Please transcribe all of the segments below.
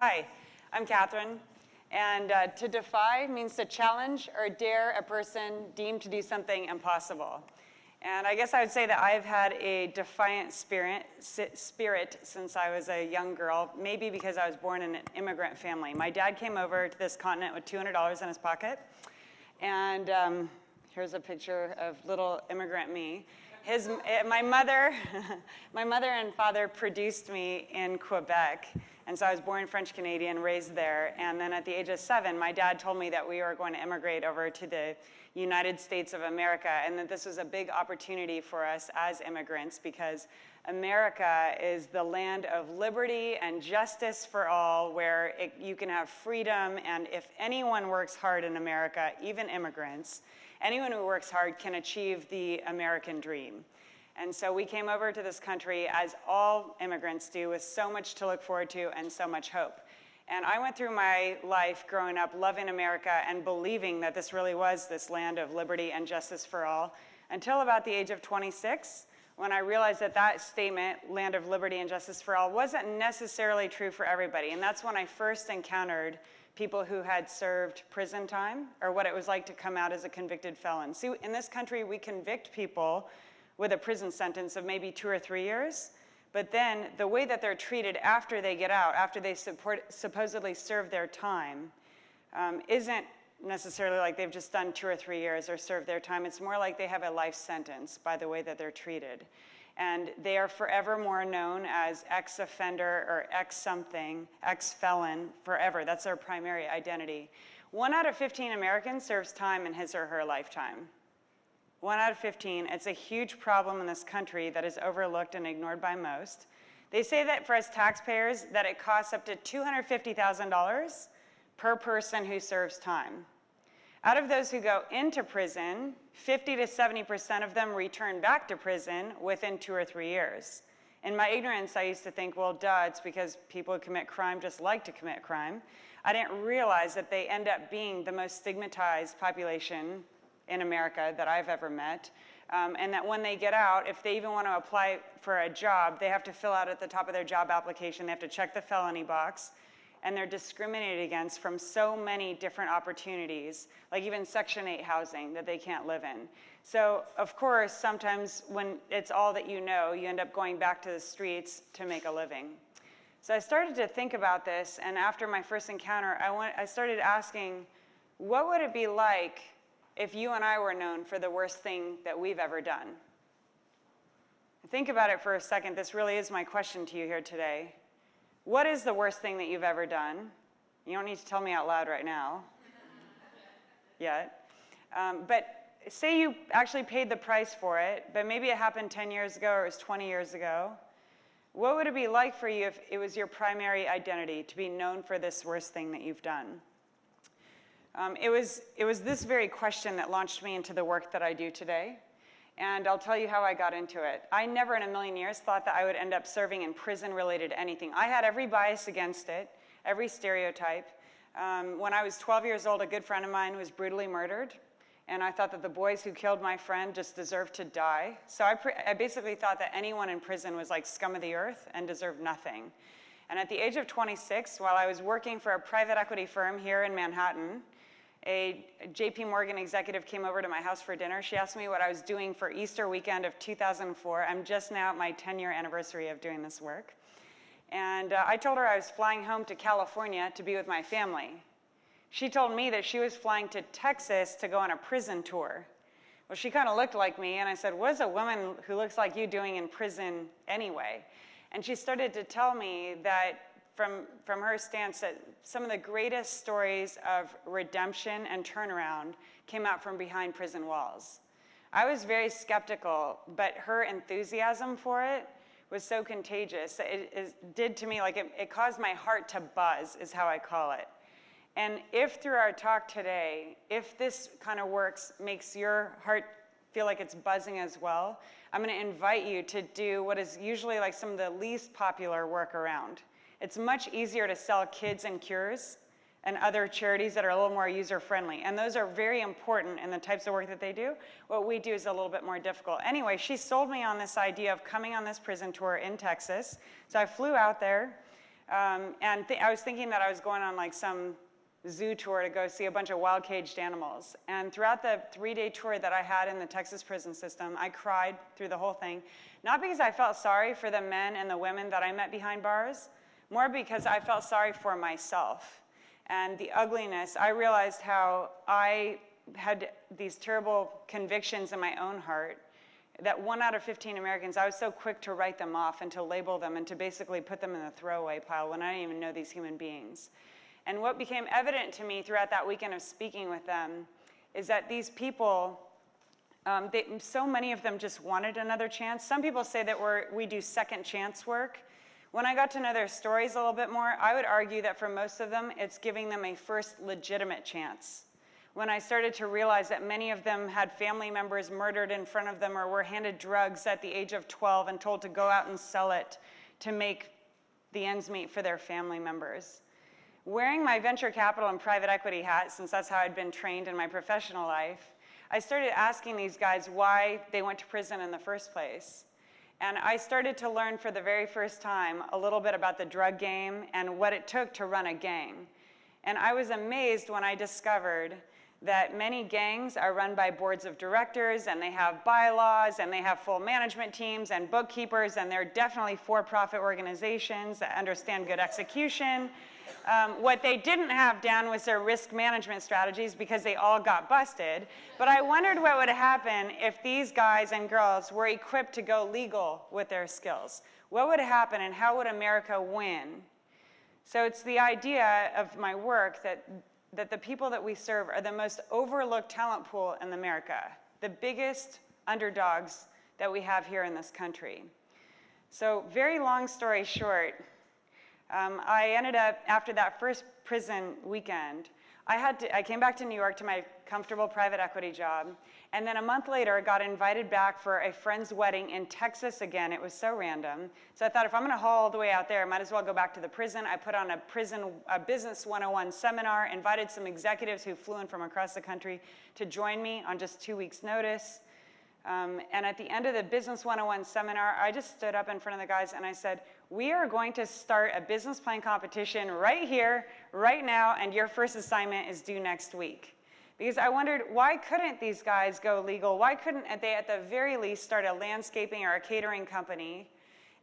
Hi, I'm Catherine, and to defy means to challenge or dare a person deemed to do something impossible. And I guess I would say that I've had a defiant spirit since I was a young girl, maybe because I was born in an immigrant family. My dad came over to this continent with $200 in his pocket, and here's a picture of little immigrant me. My mother and father produced me in Quebec, and so I was born French Canadian, raised there, and then at the age of 7, my dad told me that we were going to immigrate over to the United States of America, and that this was a big opportunity for us as immigrants because America is the land of liberty and justice for all, where you can have freedom, and if anyone works hard in America, even immigrants, anyone who works hard can achieve the American dream. And so we came over to this country, as all immigrants do, with so much to look forward to and so much hope. And I went through my life growing up loving America and believing that this really was this land of liberty and justice for all, until about the age of 26, when I realized that that statement, land of liberty and justice for all, wasn't necessarily true for everybody. And that's when I first encountered people who had served prison time, or what it was like to come out as a convicted felon. See, in this country, we convict people with a prison sentence of maybe 2 or 3 years, but then the way that they're treated after they get out, after they supposedly serve their time, isn't necessarily like they've just done 2 or 3 years or served their time. It's more like they have a life sentence by the way that they're treated. And they are forevermore known as ex-offender or ex-something, ex-felon, forever. That's their primary identity. 1 out of 15 Americans serves time in his or her lifetime. 1 out of 15. It's a huge problem in this country that is overlooked and ignored by most. They say that for us taxpayers, that it costs up to $250,000 per person who serves time. Out of those who go into prison, 50 to 70% of them return back to prison within 2 or 3 years. In my ignorance, I used to think, well, duh, it's because people who commit crime just like to commit crime. I didn't realize that they end up being the most stigmatized population in America that I've ever met, and that when they get out, if they even want to apply for a job, they have to fill out at the top of their job application, they have to check the felony box, and they're discriminated against from so many different opportunities, like even Section 8 housing that they can't live in. So, of course, sometimes when it's all that you know, you end up going back to the streets to make a living. So I started to think about this, and after my first encounter, I started asking, what would it be like if you and I were known for the worst thing that we've ever done? Think about it for a second. This really is my question to you here today. What is the worst thing that you've ever done? You don't need to tell me out loud right now, yet. But say you actually paid the price for it, but maybe it happened 10 years ago or it was 20 years ago. What would it be like for you if it was your primary identity to be known for this worst thing that you've done? It was this very question that launched me into the work that I do today. And I'll tell you how I got into it. I never in a million years thought that I would end up serving in prison related to anything. I had every bias against it, every stereotype. When I was 12 years old, a good friend of mine was brutally murdered. And I thought that the boys who killed my friend just deserved to die. So I basically thought that anyone in prison was like scum of the earth and deserved nothing. And at the age of 26, while I was working for a private equity firm here in Manhattan, a JP Morgan executive came over to my house for dinner. She asked me what I was doing for Easter weekend of 2004. I'm just now at my 10-year anniversary of doing this work. And I told her I was flying home to California to be with my family. She told me that she was flying to Texas to go on a prison tour. Well, she kind of looked like me, and I said, what is a woman who looks like you doing in prison anyway? And she started to tell me that from her stance, that some of the greatest stories of redemption and turnaround came out from behind prison walls. I was very skeptical, but her enthusiasm for it was so contagious. It did to me, like it caused my heart to buzz, is how I call it. And if through our talk today, if this kind of works, makes your heart feel like it's buzzing as well, I'm going to invite you to do what is usually like some of the least popular work around. It's much easier to sell kids and cures and other charities that are a little more user-friendly. And those are very important in the types of work that they do. What we do is a little bit more difficult. Anyway, she sold me on this idea of coming on this prison tour in Texas. So I flew out there. I was thinking that I was going on like some zoo tour to go see a bunch of wild caged animals. And throughout the 3-day tour that I had in the Texas prison system, I cried through the whole thing. Not because I felt sorry for the men and the women that I met behind bars, more because I felt sorry for myself and the ugliness. I realized how I had these terrible convictions in my own heart that 1 out of 15 Americans, I was so quick to write them off and to label them and to basically put them in the throwaway pile when I didn't even know these human beings. And what became evident to me throughout that weekend of speaking with them is that these people, so many of them just wanted another chance. Some people say that we do second chance work. When I got to know their stories a little bit more, I would argue that for most of them, it's giving them a first legitimate chance. When I started to realize that many of them had family members murdered in front of them or were handed drugs at the age of 12 and told to go out and sell it to make the ends meet for their family members. Wearing my venture capital and private equity hat, since that's how I'd been trained in my professional life, I started asking these guys why they went to prison in the first place. And I started to learn for the very first time a little bit about the drug game and what it took to run a gang. And I was amazed when I discovered that many gangs are run by boards of directors, and they have bylaws, and they have full management teams and bookkeepers, and they're definitely for-profit organizations that understand good execution. What they didn't have down was their risk management strategies, because they all got busted. But I wondered what would happen if these guys and girls were equipped to go legal with their skills. What would happen, and how would America win? So it's the idea of my work that the people that we serve are the most overlooked talent pool in America, the biggest underdogs that we have here in this country. So very long story short, I ended up, after that first prison weekend, I came back to New York to my comfortable private equity job, and then a month later got invited back for a friend's wedding in Texas again. It was so random. So I thought, if I'm gonna haul all the way out there, I might as well go back to the prison. I put on a Business 101 seminar, invited some executives who flew in from across the country to join me on just 2 weeks' notice. And at the end of the Business 101 seminar, I just stood up in front of the guys and I said, we are going to start a business plan competition right here, right now, and your first assignment is due next week. Because I wondered, why couldn't these guys go legal? Why couldn't they, at the very least, start a landscaping or a catering company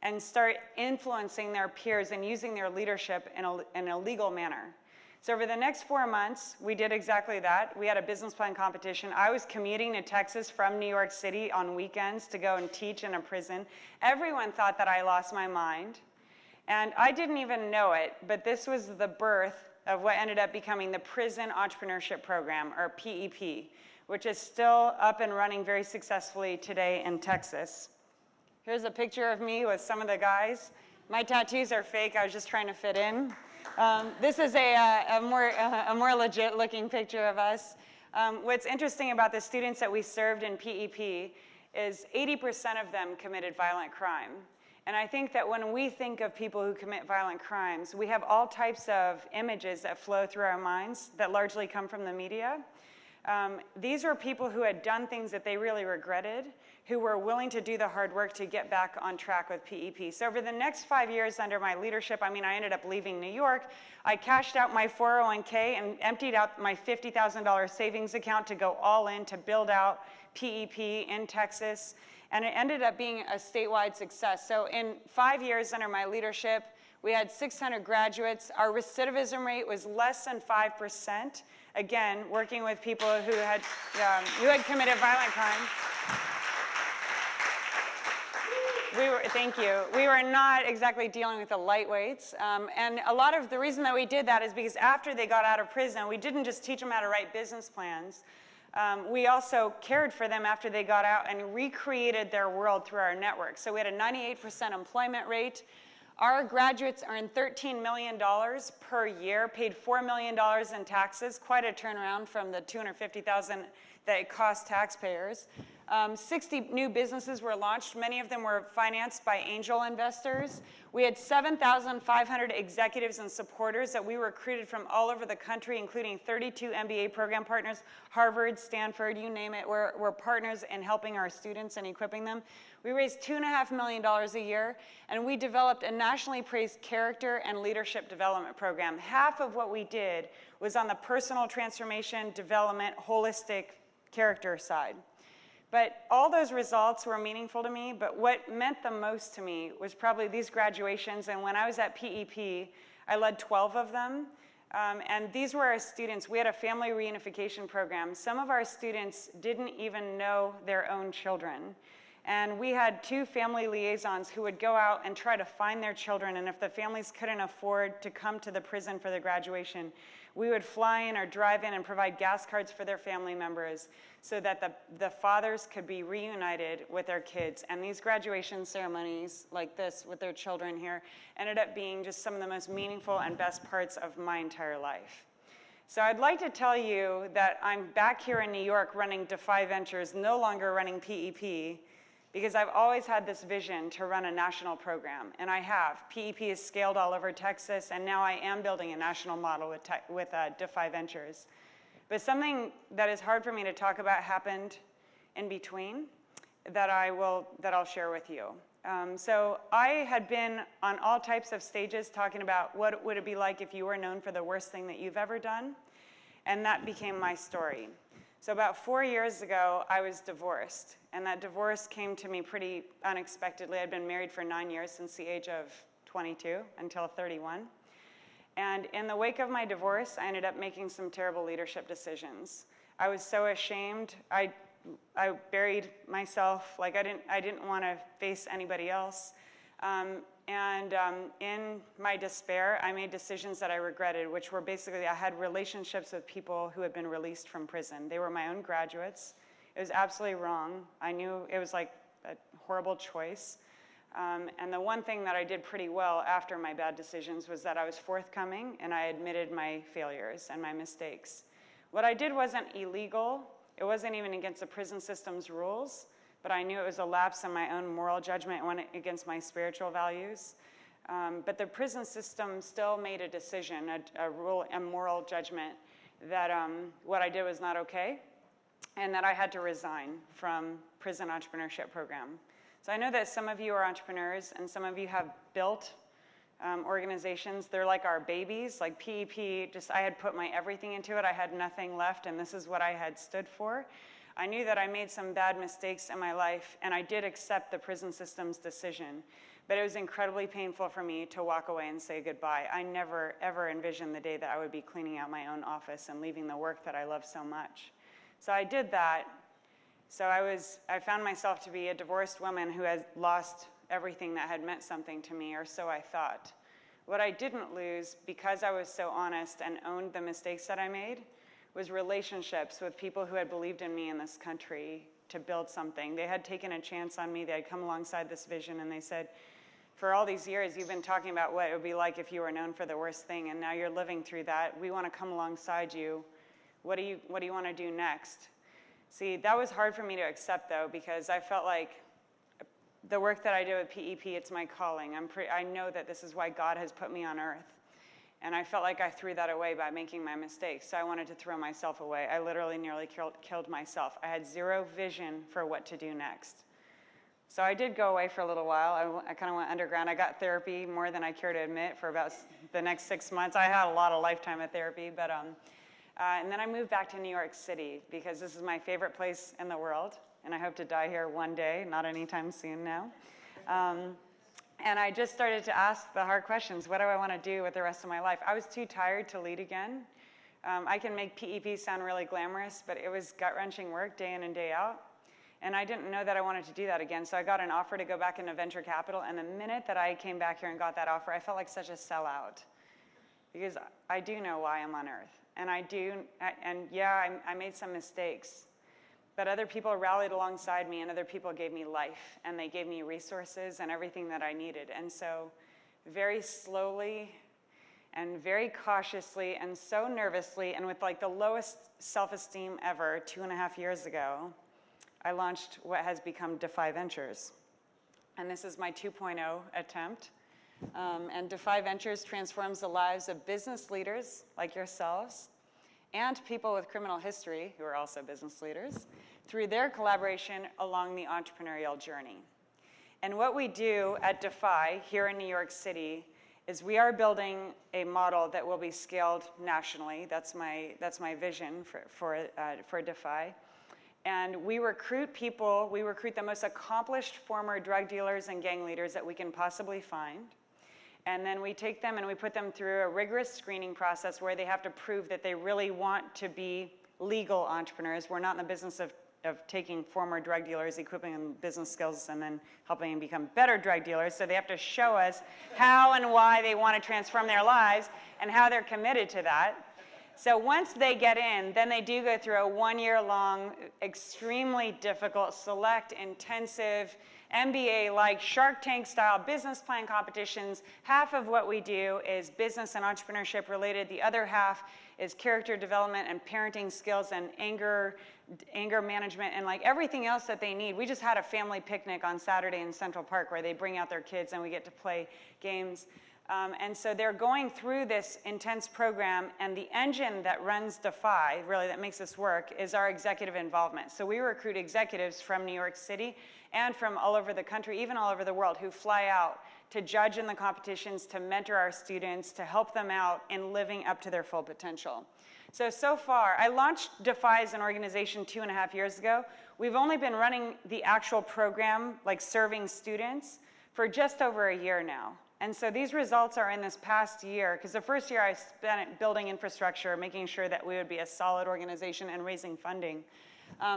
and start influencing their peers and using their leadership in a legal manner? So over the next 4 months, we did exactly that. We had a business plan competition. I was commuting to Texas from New York City on weekends to go and teach in a prison. Everyone thought that I lost my mind. And I didn't even know it, but this was the birth of what ended up becoming the Prison Entrepreneurship Program, or PEP, which is still up and running very successfully today in Texas. Here's a picture of me with some of the guys. My tattoos are fake. I was just trying to fit in. This is a more legit looking picture of us. What's interesting about the students that we served in PEP is 80% of them committed violent crime. And I think that when we think of people who commit violent crimes, we have all types of images that flow through our minds that largely come from the media. These were people who had done things that they really regretted, who were willing to do the hard work to get back on track with PEP. So over the next 5 years under my leadership, I ended up leaving New York. I cashed out my 401k and emptied out my $50,000 savings account to go all in to build out PEP in Texas. And it ended up being a statewide success. So in 5 years under my leadership, we had 600 graduates. Our recidivism rate was less than 5%. Again, working with people who had committed violent crime. Thank you. We were not exactly dealing with the lightweights. And a lot of the reason that we did that is because after they got out of prison, we didn't just teach them how to write business plans. We also cared for them after they got out and recreated their world through our network. So we had a 98% employment rate. Our graduates earned $13 million per year, paid $4 million in taxes, quite a turnaround from the $250,000 that it cost taxpayers. 60 new businesses were launched. Many of them were financed by angel investors. We had 7,500 executives and supporters that we recruited from all over the country, including 32 MBA program partners, Harvard, Stanford, you name it. We're partners in helping our students and equipping them. We raised $2.5 million a year, and we developed a nationally praised character and leadership development program. Half of what we did was on the personal transformation, development, holistic character side. But all those results were meaningful to me, but what meant the most to me was probably these graduations, and when I was at PEP, I led 12 of them, and these were our students. We had a family reunification program. Some of our students didn't even know their own children, and we had 2 family liaisons who would go out and try to find their children, and if the families couldn't afford to come to the prison for their graduation, we would fly in or drive in and provide gas cards for their family members so that the fathers could be reunited with their kids. And these graduation ceremonies like this with their children here ended up being just some of the most meaningful and best parts of my entire life. So I'd like to tell you that I'm back here in New York running Defy Ventures, no longer running PEP, because I've always had this vision to run a national program, and I have. PEP is scaled all over Texas, and now I am building a national model with Defy Ventures. But something that is hard for me to talk about happened in between that I'll share with you. So I had been on all types of stages talking about what would it be like if you were known for the worst thing that you've ever done, and that became my story. So about 4 years ago, I was divorced, and that divorce came to me pretty unexpectedly. I'd been married for 9 years, since the age of 22 until 31. And in the wake of my divorce, I ended up making some terrible leadership decisions. I was so ashamed. I buried myself. Like I didn't want to face anybody else. In my despair, I made decisions that I regretted, which were basically, I had relationships with people who had been released from prison. They were my own graduates. It was absolutely wrong. I knew it was like a horrible choice. And the one thing that I did pretty well after my bad decisions was that I was forthcoming and I admitted my failures and my mistakes. What I did wasn't illegal. It wasn't even against the prison system's rules. But I knew it was a lapse in my own moral judgment. It went against my spiritual values. But the prison system still made a decision, a moral judgment, that what I did was not okay, and that I had to resign from prison entrepreneurship program. So I know that some of you are entrepreneurs, and some of you have built organizations. They're like our babies, like PEP. I had put my everything into it. I had nothing left, and this is what I had stood for. I knew that I made some bad mistakes in my life, and I did accept the prison system's decision. But it was incredibly painful for me to walk away and say goodbye. I never, ever envisioned the day that I would be cleaning out my own office and leaving the work that I love so much. So I did that. So I found myself to be a divorced woman who had lost everything that had meant something to me, or so I thought. What I didn't lose, because I was so honest and owned the mistakes that I made, was relationships with people who had believed in me in this country to build something. They had taken a chance on me. They had come alongside this vision, and they said, for all these years, you've been talking about what it would be like if you were known for the worst thing, and now you're living through that. We want to come alongside you. What do you want to do next? See, that was hard for me to accept, though, because I felt like the work that I do with PEP, it's my calling. I know that this is why God has put me on earth. And I felt like I threw that away by making my mistakes, so I wanted to throw myself away. I literally nearly killed myself. I had zero vision for what to do next. So I did go away for a little while. I kind of went underground. I got therapy more than I care to admit for about the next 6 months. I had a lot of lifetime of therapy, but and then I moved back to New York City because this is my favorite place in the world, and I hope to die here one day, not anytime soon now. And I just started to ask the hard questions. What do I want to do with the rest of my life? I was too tired to lead again. I can make PEP sound really glamorous, but it was gut-wrenching work day in and day out. And I didn't know that I wanted to do that again. So I got an offer to go back into venture capital. And the minute that I came back here and got that offer, I felt like such a sellout. Because I do know why I'm on earth. And I made some mistakes. But other people rallied alongside me, and other people gave me life, and they gave me resources and everything that I needed. And so very slowly and very cautiously and so nervously and with like the lowest self-esteem ever 2.5 years ago, I launched what has become Defy Ventures. And this is my 2.0 attempt. And Defy Ventures transforms the lives of business leaders like yourselves and people with criminal history who are also business leaders through their collaboration along the entrepreneurial journey. And what we do at Defy here in New York City is we are building a model that will be scaled nationally. That's my vision for Defy. And we recruit the most accomplished former drug dealers and gang leaders that we can possibly find. And then we take them and we put them through a rigorous screening process where they have to prove that they really want to be legal entrepreneurs. We're not in the business of taking former drug dealers, equipping them with business skills, and then helping them become better drug dealers. So they have to show us how and why they want to transform their lives and how they're committed to that. So once they get in, then they do go through a 1-year-long, extremely difficult, select, intensive, MBA-like Shark Tank-style business plan competitions. Half of what we do is business and entrepreneurship related. The other half is character development and parenting skills and anger management and like everything else that they need. We just had a family picnic on Saturday in Central Park where they bring out their kids and we get to play games. And so they're going through this intense program, and the engine that runs Defy, really that makes this work, is our executive involvement. So we recruit executives from New York City and from all over the country, even all over the world, who fly out to judge in the competitions, to mentor our students, to help them out in living up to their full potential. So far, I launched Defy as an organization 2.5 years ago. We've only been running the actual program, like serving students, for just over a year now. And so these results are in this past year, because the first year I spent it building infrastructure, making sure that we would be a solid organization and raising funding.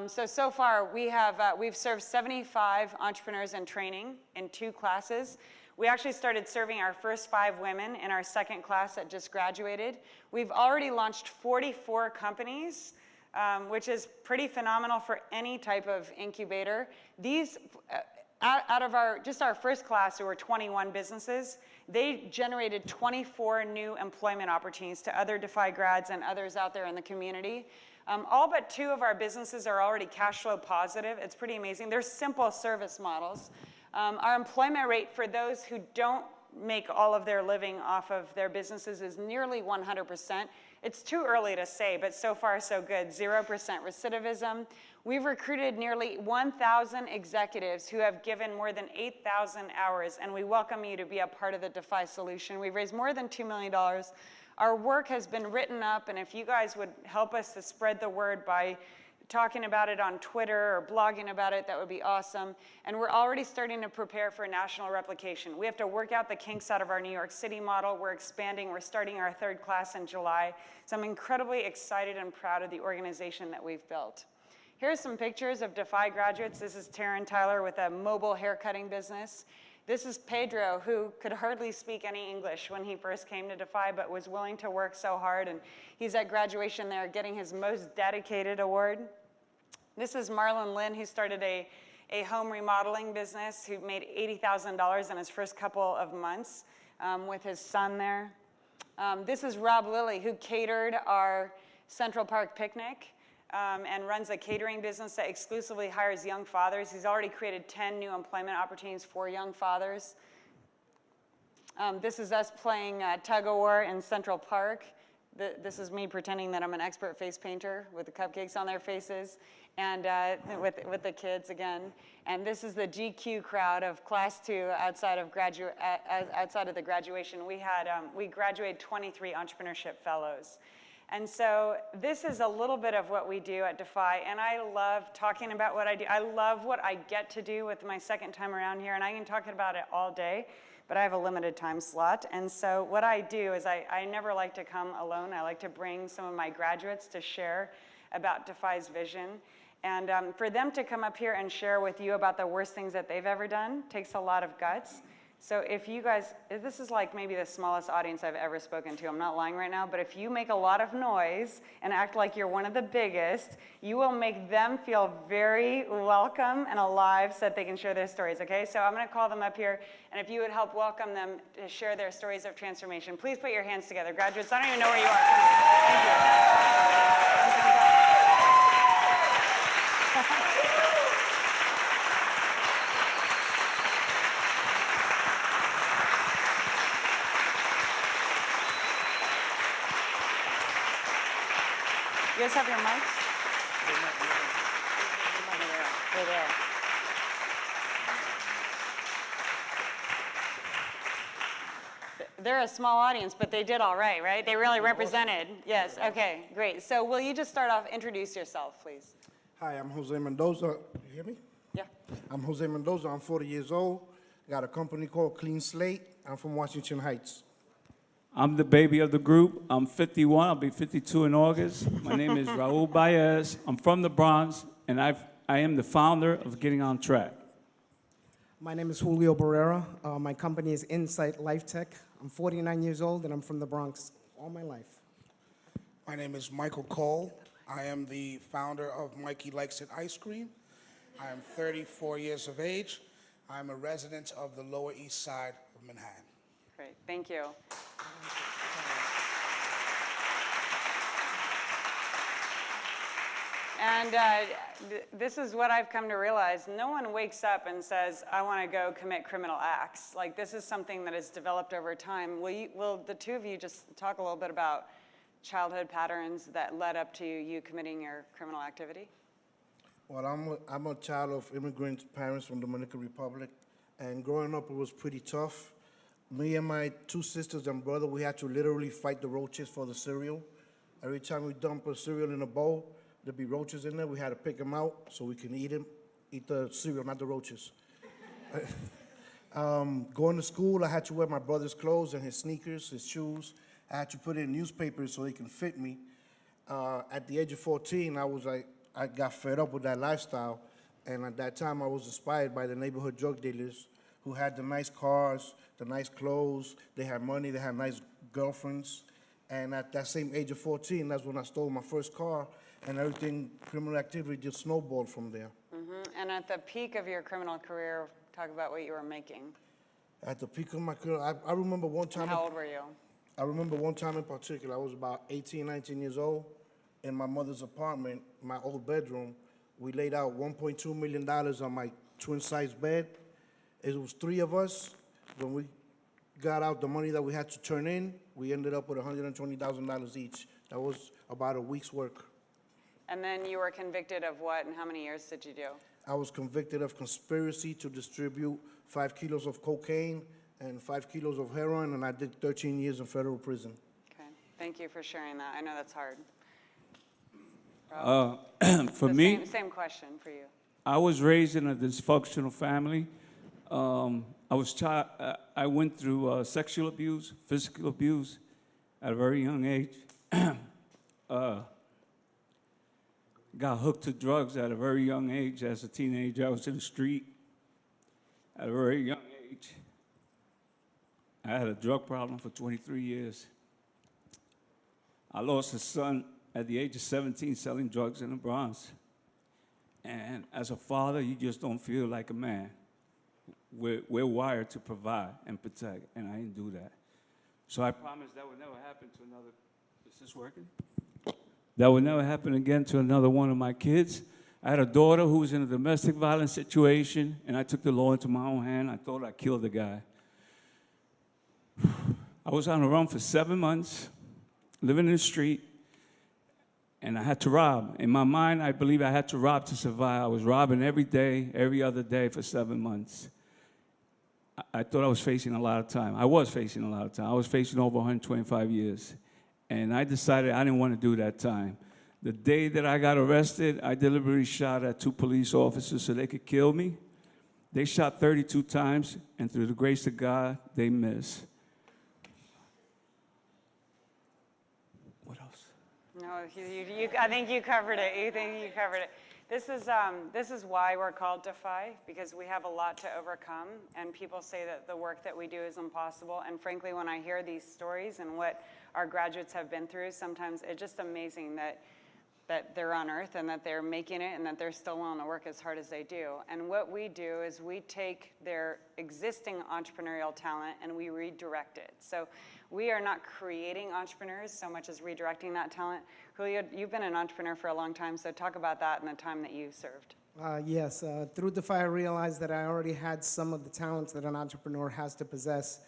So far, we've served 75 entrepreneurs in training in 2 classes. We actually started serving our first 5 women in our second class that just graduated. We've already launched 44 companies, which is pretty phenomenal for any type of incubator. These, out of our first class, there were 21 businesses. They generated 24 new employment opportunities to other Defy grads and others out there in the community. All but 2 of our businesses are already cash flow positive. It's pretty amazing. They're simple service models. Our employment rate for those who don't make all of their living off of their businesses is nearly 100%. It's too early to say, but so far so good. 0% recidivism. We've recruited nearly 1,000 executives who have given more than 8,000 hours, and we welcome you to be a part of the Defy solution. We've raised more than $2 million. Our work has been written up, and if you guys would help us to spread the word by talking about it on Twitter or blogging about it, that would be awesome. And we're already starting to prepare for national replication. We have to work out the kinks out of our New York City model. We're expanding. We're starting our 3rd class in July. So I'm incredibly excited and proud of the organization that we've built. Here's some pictures of Defy graduates. This is Taryn Tyler with a mobile haircutting business. This is Pedro, who could hardly speak any English when he first came to Defy, but was willing to work so hard. And he's at graduation there getting his most dedicated award. This is Marlon Lynn, who started a home remodeling business, who made $80,000 in his first couple of months with his son there. This is Rob Lilly, who catered our Central Park picnic and runs a catering business that exclusively hires young fathers. He's already created 10 new employment opportunities for young fathers. This is us playing tug-of-war in Central Park. This is me pretending that I'm an expert face painter with the cupcakes on their faces, and with the kids again. And this is the GQ crowd of class 2 outside of the graduation. We graduated 23 entrepreneurship fellows. And so this is a little bit of what we do at Defy, and I love talking about what I do. I love what I get to do with my second time around here, and I can talk about it all day, but I have a limited time slot. And so what I do is I never like to come alone. I like to bring some of my graduates to share about Defy's vision. And for them to come up here and share with you about the worst things that they've ever done takes a lot of guts. So if you guys, this is like maybe the smallest audience I've ever spoken to. I'm not lying right now, but if you make a lot of noise and act like you're one of the biggest, you will make them feel very welcome and alive so that they can share their stories, okay? So I'm gonna call them up here, and if you would help welcome them to share their stories of transformation, please put your hands together. Graduates, I don't even know where you are. Thank you. You guys have your mics? They're there. They're a small audience, but they did all right? They really represented. Yes, okay, great. So will you just start off, introduce yourself, please? Hi, I'm Jose Mendoza. You hear me? Yeah. I'm Jose Mendoza. I'm 40 years old. Got a company called Clean Slate. I'm from Washington Heights. I'm the baby of the group. I'm 51. I'll be 52 in August. My name is Raul Baez. I'm from the Bronx, and I am the founder of Getting on Track. My name is Julio Barrera. My company is Insight Life Tech. I'm 49 years old, and I'm from the Bronx all my life. My name is Michael Cole. I am the founder of Mikey Likes It Ice Cream. I am 34 years of age. I'm a resident of the Lower East Side of Manhattan. Great, thank you. And this is what I've come to realize. No one wakes up and says, I want to go commit criminal acts. Like, this is something that has developed over time. Will the two of you just talk a little bit about childhood patterns that led up to you committing your criminal activity? Well, I'm a child of immigrant parents from the Dominican Republic, and growing up, it was pretty tough. Me and my two sisters and brother, we had to literally fight the roaches for the cereal. Every time we dump a cereal in a bowl, there'd be roaches in there. We had to pick them out so we can eat the cereal, not the roaches. Going to school, I had to wear my brother's clothes and his sneakers, his shoes. I had to put in newspapers so they can fit me. At the age of 14, I got fed up with that lifestyle. And at that time, I was inspired by the neighborhood drug dealers who had the nice cars, the nice clothes. They had money, they had nice girlfriends. And at that same age of 14, that's when I stole my first car, and everything, criminal activity just snowballed from there. Mm-hmm. And at the peak of your criminal career, talk about what you were making. At the peak of my career, I remember one time. How old were you? I remember one time in particular, I was about 18, 19 years old. In my mother's apartment, my old bedroom, we laid out $1.2 million on my twin-size bed. It was three of us. When we got out the money that we had to turn in, we ended up with $120,000 each. That was about a week's work. And then you were convicted of what, and how many years did you do? I was convicted of conspiracy to distribute 5 kilos of cocaine and 5 kilos of heroin, and I did 13 years in federal prison. Okay, thank you for sharing that. I know that's hard. For me, Same question for you. I was raised in a dysfunctional family. I went through sexual abuse, physical abuse at a very young age. Got hooked to drugs at a very young age. As a teenager, I was in the street at a very young age. I had a drug problem for 23 years. I lost a son at the age of 17 selling drugs in the Bronx. And as a father, you just don't feel like a man. We're wired to provide and protect, and I didn't do that. So I promised that would never happen to another. Is this working? That would never happen again to another one of my kids. I had a daughter who was in a domestic violence situation, and I took the law into my own hand. I thought I killed the guy. I was on the run for 7 months, living in the street, and I had to rob. In my mind, I believe I had to rob to survive. I was robbing every day, every other day for 7 months. I thought I was facing a lot of time. I was facing a lot of time. I was facing over 125 years. And I decided I didn't want to do that time. The day that I got arrested, I deliberately shot at 2 police officers so they could kill me. They shot 32 times, and through the grace of God, they missed. What else? No, I think you covered it. This is why we're called Defy, because we have a lot to overcome, and people say that the work that we do is impossible. And frankly, when I hear these stories and what our graduates have been through, sometimes it's just amazing that they're on Earth and that they're making it and that they're still willing to work as hard as they do. And what we do is we take their existing entrepreneurial talent and we redirect it. So we are not creating entrepreneurs so much as redirecting that talent. Julio, you've been an entrepreneur for a long time, so talk about that and the time that you served. Yes, through Defy, I realized that I already had some of the talents that an entrepreneur has to possess.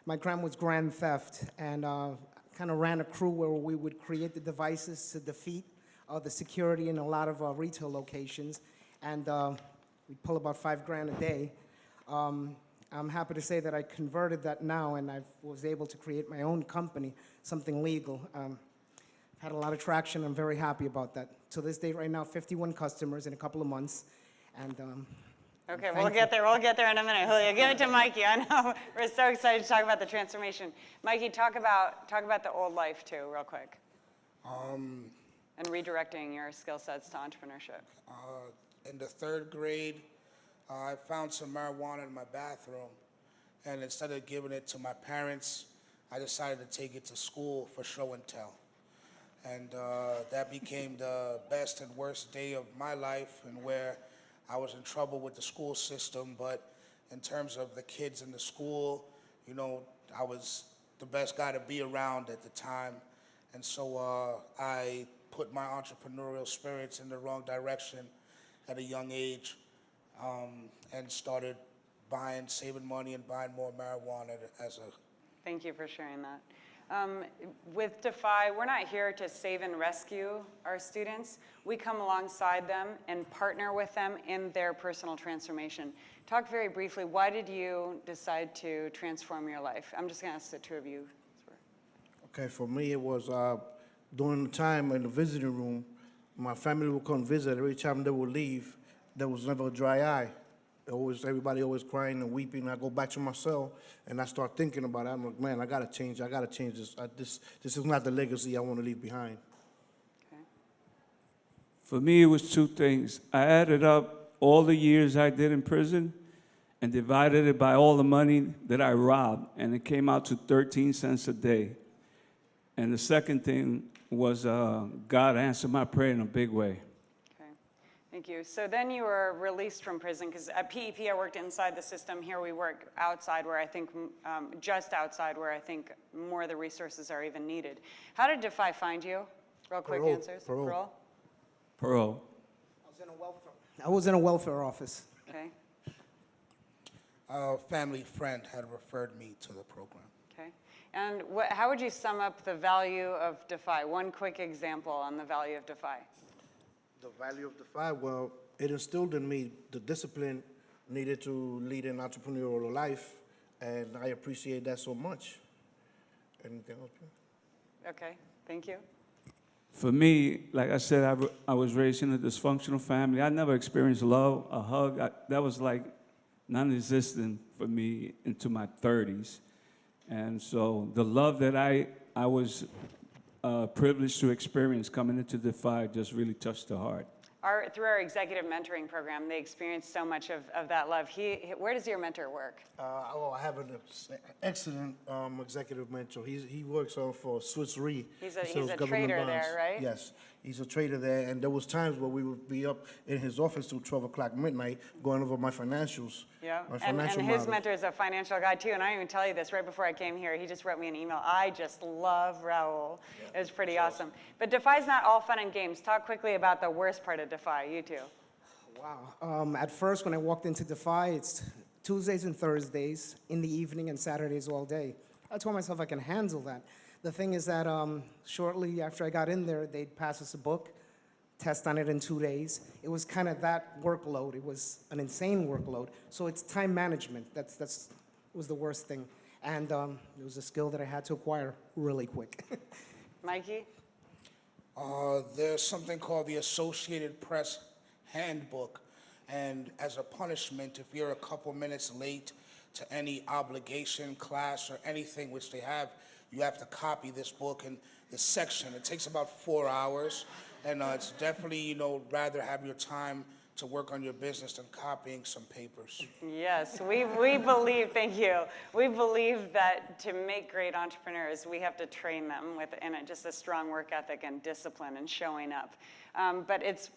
My crime was grand theft, and kind kind of ran a crew where we would create the devices to defeat the security in a lot of retail locations, and we'd pull about $5,000 a day. I'm happy to say that I converted that now, and I was able to create my own company, something legal. Had a lot of traction. I'm very happy about that. To this date, right now, 51 customers in a couple of months, and Okay, we'll get there in a minute. Julio, give it to Mikey. I know we're so excited to talk about the transformation. Mikey, talk about the old life too, real quick. And redirecting your skill sets to entrepreneurship. In the 3rd grade, I found some marijuana in my bathroom, and instead of giving it to my parents, I decided to take it to school for show and tell. And that became the best and worst day of my life, and where I was in trouble with the school system, but in terms of the kids in the school, you know, I was the best guy to be around at the time. And so I put my entrepreneurial spirits in the wrong direction at a young age, and started saving money and buying more marijuana as a... Thank you for sharing that. With Defy, we're not here to save and rescue our students. We come alongside them and partner with them in their personal transformation. Talk very briefly, why did you decide to transform your life? I'm just going to ask the two of you. Okay, for me, it was during the time in the visiting room, my family would come visit. Every time they would leave, there was never a dry eye. Everybody always crying and weeping. I go back to my cell, and I start thinking about it. I'm like, man, I gotta change this. This is not the legacy I want to leave behind. Okay. For me, it was 2 things. I added up all the years I did in prison and divided it by all the money that I robbed, and it came out to 13 cents a day. And the second thing was God answered my prayer in a big way. Okay. Thank you. So then you were released from prison, because at PEP I worked inside the system. Here we work outside, where I think, just outside, where I think more of the resources are even needed. How did Defy find you? Real quick Parole. answers. Parole. Parole. I was in a welfare office. Okay. A family friend had referred me to the program. Okay. And how would you sum up the value of Defy? One quick example on the value of Defy. The value of Defy, well, it instilled in me the discipline needed to lead an entrepreneurial life, and I appreciate that so much. Anything else? Okay. Thank you. For me, like I said, I was raised in a dysfunctional family. I never experienced love, a hug. That was like non-existent for me into my 30s. And so the love that I was privileged to experience coming into Defy just really touched the heart. Through our executive mentoring program, they experienced so much of that love. Where does your mentor work? I have an excellent executive mentor. He works for Swiss Re. He's a trader there, right? Yes, he's a trader there. And there was times where we would be up in his office till 12 o'clock midnight going over my financials. Yeah, my and financial his models. mentor is a financial guy too, and I didn't even tell you this right before I came here. He just wrote me an email. I just love Raul. It was pretty awesome. But Defy's not all fun and games. Talk quickly about the worst part of Defy, you two. Wow. At first, when I walked into Defy, it's Tuesdays and Thursdays in the evening and Saturdays all day. I told myself I can handle that. The thing is that shortly after I got in there, they'd pass us a book, test on it in 2 days. It was kind of that workload. It was an insane workload. So it's time management. That was the worst thing. And it was a skill that I had to acquire really quick. Mikey? There's something called the Associated Press Handbook. And as a punishment, if you're a couple minutes late to any obligation, class, or anything which they have, you have to copy this book in this section. It takes about 4 hours. And it's definitely, rather have your time to work on your business than copying some papers. Yes, we believe, thank you. We believe that to make great entrepreneurs, we have to train them with just a strong work ethic and discipline and showing up. But it's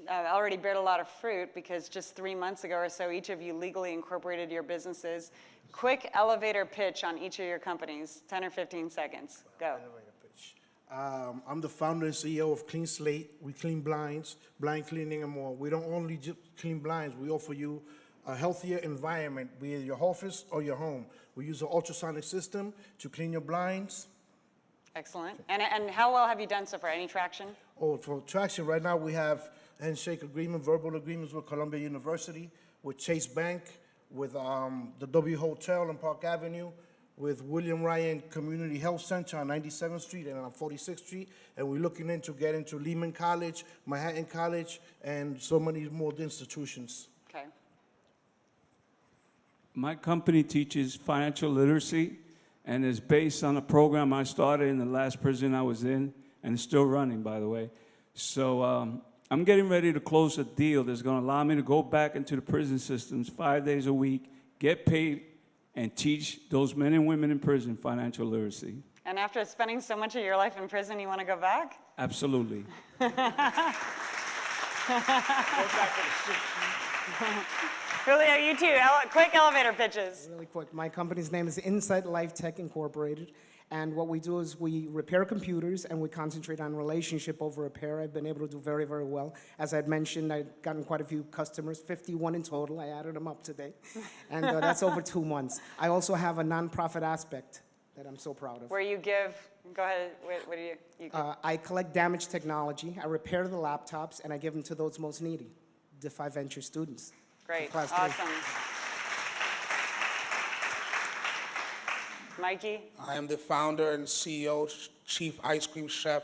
already beared a lot of fruit, because just 3 months ago or so, each of you legally incorporated your businesses. Quick elevator pitch on each of your companies, 10 or 15 seconds. Go. I'm the founder and CEO of Clean Slate. We clean blinds, blind cleaning and more. We don't only just clean blinds, we offer you a healthier environment, be it your office or your home. We use an ultrasonic system to clean your blinds. Excellent. And how well have you done so far? Any traction? Oh, for traction, right now we have handshake agreement, verbal agreements with Columbia University, with Chase Bank, with the W Hotel on Park Avenue, with William Ryan Community Health Center on 97th Street and on 46th Street. And we're looking into getting to Lehman College, Manhattan College, and so many more institutions. Okay. My company teaches financial literacy and is based on a program I started in the last prison I was in, and it's still running, by the way. So I'm getting ready to close a deal that's going to allow me to go back into the prison systems 5 days a week, get paid, and teach those men and women in prison financial literacy. And after spending so much of your life in prison, you want to go back? Absolutely. Julio, you too. Quick elevator pitches. Really quick, my company's name is Insight Life Tech Incorporated, and what we do is we repair computers and we concentrate on relationship over repair. I've been able to do very, very well. As I'd mentioned, I've gotten quite a few customers, 51 in total. I added them up today, and that's over 2 months. I also have a nonprofit aspect that I'm so proud of. Where you give, go ahead, what do you give? I collect damaged technology, I repair the laptops, and I give them to those most needy, Defy Venture students. Great, Class 3. awesome. Mikey? I am the founder and CEO, chief ice cream chef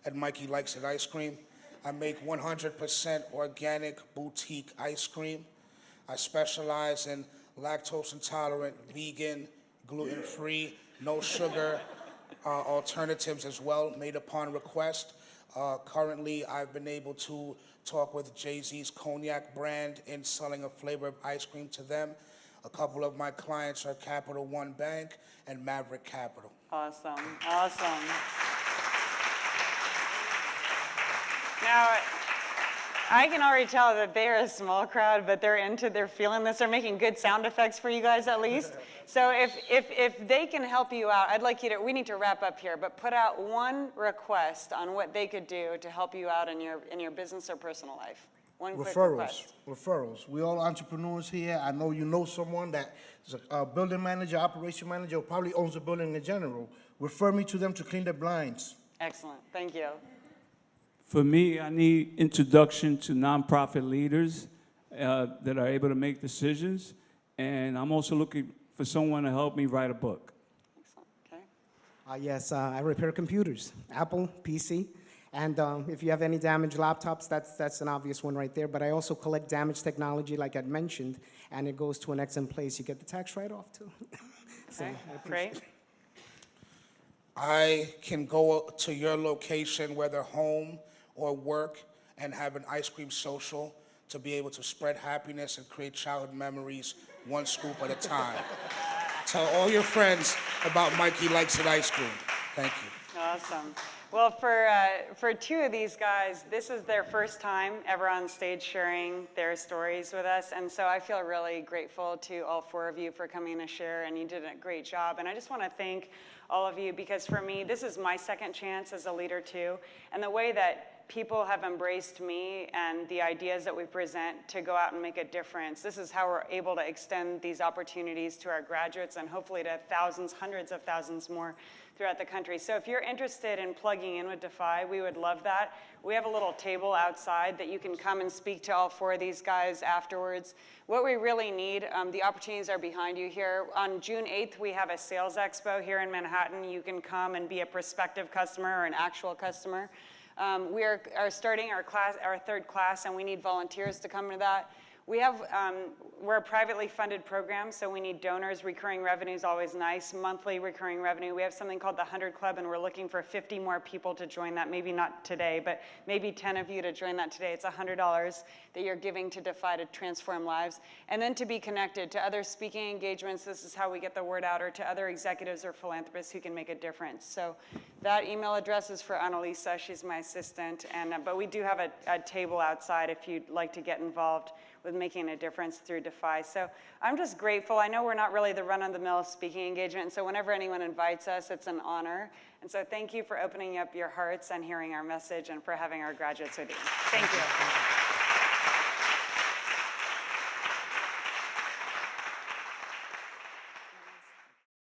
at Mikey Likes It Ice Cream. I make 100% organic boutique ice cream. I specialize in lactose intolerant, vegan, gluten-free, no sugar alternatives as well, made upon request. Currently, I've been able to talk with Jay-Z's Cognac brand in selling a flavor of ice cream to them. A couple of my clients are Capital One Bank and Maverick Capital. Awesome, awesome. Now, I can already tell that they're a small crowd, but they're feeling this. They're making good sound effects for you guys at least. So if they can help you out, I'd like you to, we need to wrap up here, but put out one request on what they could do to help you out in your business or personal life. One quick request. Referrals. We all entrepreneurs here. I know you know someone that is a building manager, operation manager, or probably owns a building in general. Refer me to them to clean their blinds. Excellent, thank you. For me, I need introduction to nonprofit leaders that are able to make decisions, and I'm also looking for someone to help me write a book. Excellent, okay. Yes, I repair computers, Apple, PC, and if you have any damaged laptops, that's an obvious one right there. But I also collect damaged technology, like I'd mentioned, and it goes to an excellent place. You get the tax write-off too. So Okay, I appreciate great. I can go to your location, whether home or work, and have an ice cream social to be able to spread happiness and create childhood memories one scoop at a time. Tell all your friends about Mikey Likes It Ice Cream. Thank you. Awesome. Well, for two of these guys, this is their first time ever on stage sharing their stories with us, and so I feel really grateful to all four of you for coming to share, and you did a great job. And I just want to thank all of you, because for me, this is my second chance as a leader too, and the way that people have embraced me and the ideas that we present to go out and make a difference. This is how we're able to extend these opportunities to our graduates and hopefully to thousands, hundreds of thousands more throughout the country. So if you're interested in plugging in with Defy, we would love that. We have a little table outside that you can come and speak to all four of these guys afterwards. What we really need, the opportunities are behind you here. On June 8th, we have a sales expo here in Manhattan. You can come and be a prospective customer or an actual customer. We are starting our third class, and we need volunteers to come to that. We're a privately funded program, so we need donors. Recurring revenue is always nice. Monthly recurring revenue. We have something called the 100 Club, and we're looking for 50 more people to join that. Maybe not today, but maybe 10 of you to join that today. It's $100 that you're giving to Defy to transform lives. And then to be connected to other speaking engagements. This is how we get the word out, or to other executives or philanthropists who can make a difference. So that email address is for Annalisa. She's my assistant. But we do have a table outside if you'd like to get involved with making a difference through Defy. So I'm just grateful. I know we're not really the run-of-the-mill speaking engagement, so whenever anyone invites us, it's an honor. And so thank you for opening up your hearts and hearing our message, and for having our graduates with you. Thank you.